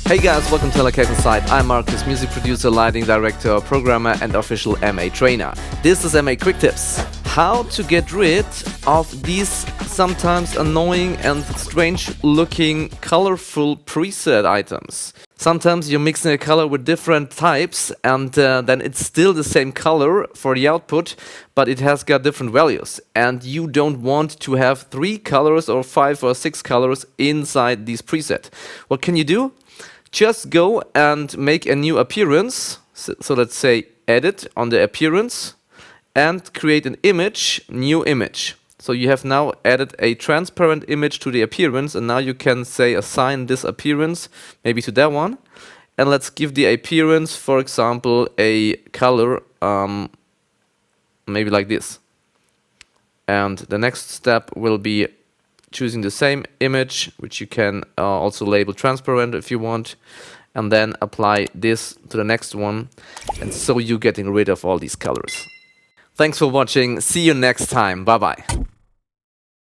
Hey guys, welcome to Lacave-Insight. I'm Marcus, music producer, lighting director, programmer and official MA trainer. This is MA Quick Tips. How to get rid of these sometimes annoying and strange looking colorful preset items. Sometimes you're mixing a color with different types and then it's still the same color for the output, but it has got different values. And you don't want to have 3 colors or 5 or 6 colors inside these preset. What can you do? Just go and make a new appearance. So let's say edit on the appearance and create an image, new image. So you have now added a transparent image to the appearance, and now you can say assign this appearance maybe to that one. And let's give the appearance, for example, a color maybe like this. And the next step will be choosing the same image, which you can also label transparent if you want, and then apply this to the next one, and so you're getting rid of all these colors. Thanks for watching, see you next time, bye bye.